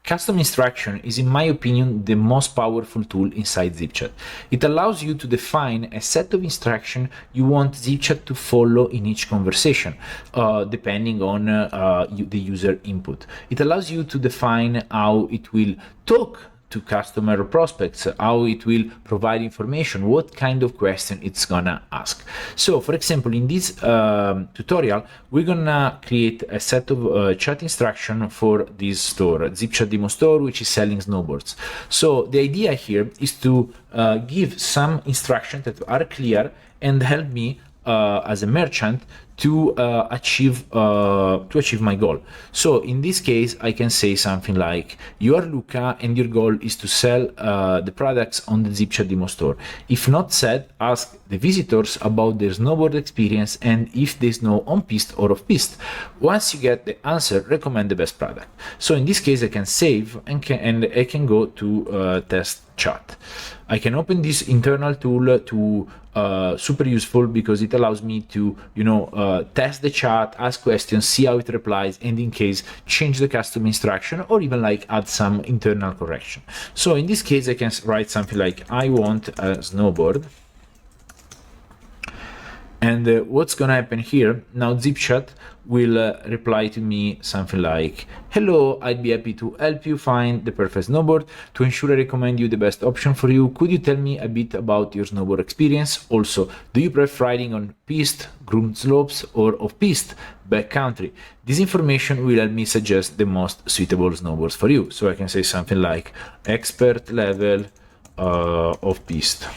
Custom instruction is, in my opinion, the most powerful tool inside Zipchat. It allows you to define a set of instructions you want Zipchat to follow in each conversation, depending on the user input. It allows you to define how it will talk to customer or prospects, how it will provide information, what kind of question it's gonna ask. So, for example, in this tutorial, we're gonna create a set of chat instruction for this store, Zipchat Demo Store, which is selling snowboards. So the idea here is to give some instructions that are clear and help me as a merchant to achieve my goal. So in this case, I can say something like, you are Luca and your goal is to sell the products on the Zipchat Demo Store. If not said, ask the visitors about their snowboard experience and if they snow on piste or off piste. Once you get the answer, recommend the best product. So in this case, I can save and I can go to test chat. I can open this internal tool to super useful because it allows me to, test the chat, ask questions, see how it replies, and in case change the custom instruction or even like add some internal correction. So in this case, I can write something like, I want a snowboard. And what's gonna happen here, now Zipchat will reply to me something like, hello, I'd be happy to help you find the perfect snowboard. To ensure I recommend you the best option for you, could you tell me a bit about your snowboard experience? Also, do you prefer riding on piste, groomed slopes, or off-piste, backcountry? This information will help me suggest the most suitable snowboards for you. So I can say something like, expert level off-piste.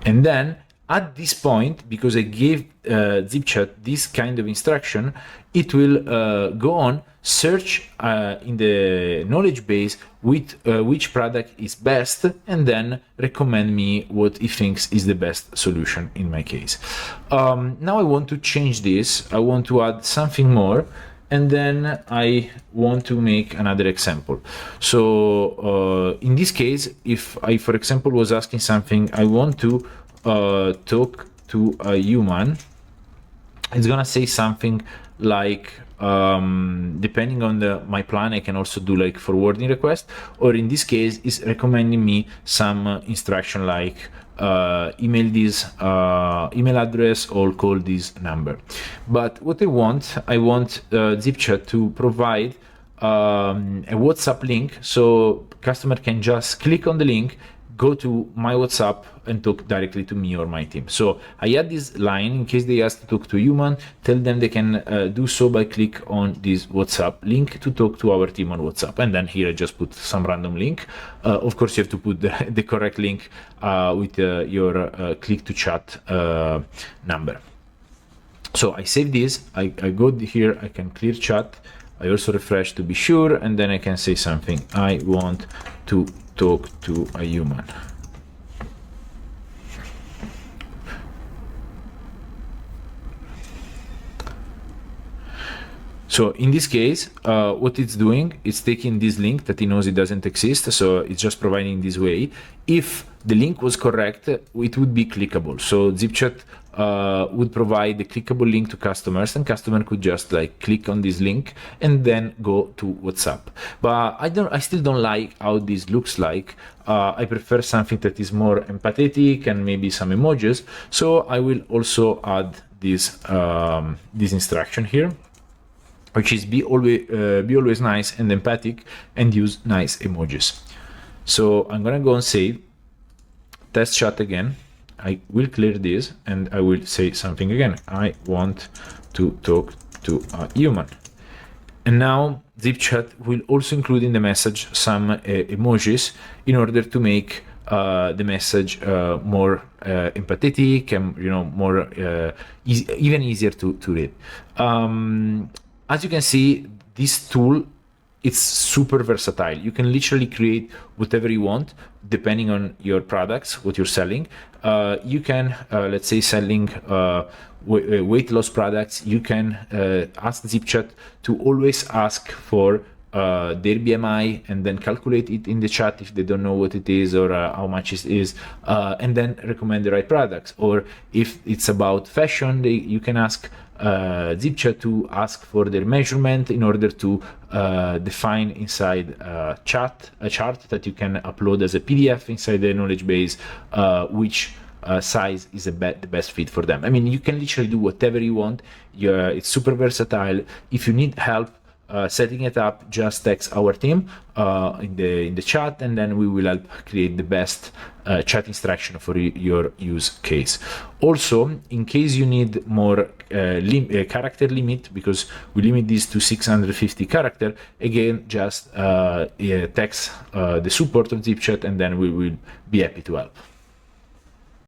And then, at this point, because I gave Zipchat this kind of instruction, it will go on, search in the knowledge base with which product is best, and then recommend me what he thinks is the best solution in my case. Now I want to change this. I want to add something more, and then I want to make another example. So in this case, if I, for example, was asking something, I want to talk to a human, it's gonna say something like, depending on my plan, I can also do like forwarding request, or in this case, is recommending me some instruction like email this email address or call this number. But what I want Zipchat to provide a WhatsApp link, so customer can just click on the link, go to my WhatsApp and talk directly to me or my team. So I add this line in case they ask to talk to a human, tell them they can do so by click on this WhatsApp link to talk to our team on WhatsApp. And then here I just put some random link. Of course, you have to put the correct link with your click to chat number. So I save this, I go here, I can clear chat. I also refresh to be sure, and then I can say something. I want to talk to a human. So in this case, what it's doing, it's taking this link that it knows it doesn't exist, so it's just providing this way. If the link was correct, it would be clickable. So Zipchat would provide the clickable link to customers, and customer could just like click on this link and then go to WhatsApp. But I still don't like how this looks like. I prefer something that is more empathetic and maybe some emojis. So I will also add this this instruction here, which is be always nice and empathic and use nice emojis. So I'm gonna go and save, test chat again. I will clear this and I will say something again. I want to talk to a human. And now Zipchat will also include in the message some emojis in order to make the message more empathetic and more even easier to read. As you can see, this tool, it's super versatile. You can literally create whatever you want depending on your products, what you're selling. You can, let's say, selling weight loss products. You can ask Zipchat to always ask for their BMI and then calculate it in the chat if they don't know what it is or how much it is, and then recommend the right products. Or if it's about fashion, you can ask Zipchat to ask for their measurement in order to define inside a chart that you can upload as a PDF inside the knowledge base, which size is the best fit for them. I mean, you can literally do whatever you want. It's super versatile. If you need help setting it up, just text our team in the chat, and then we will help create the best chat instruction for your use case. Also, in case you need more character limit, because we limit this to 650 character, again, just text the support of Zipchat, and then we will be happy to help.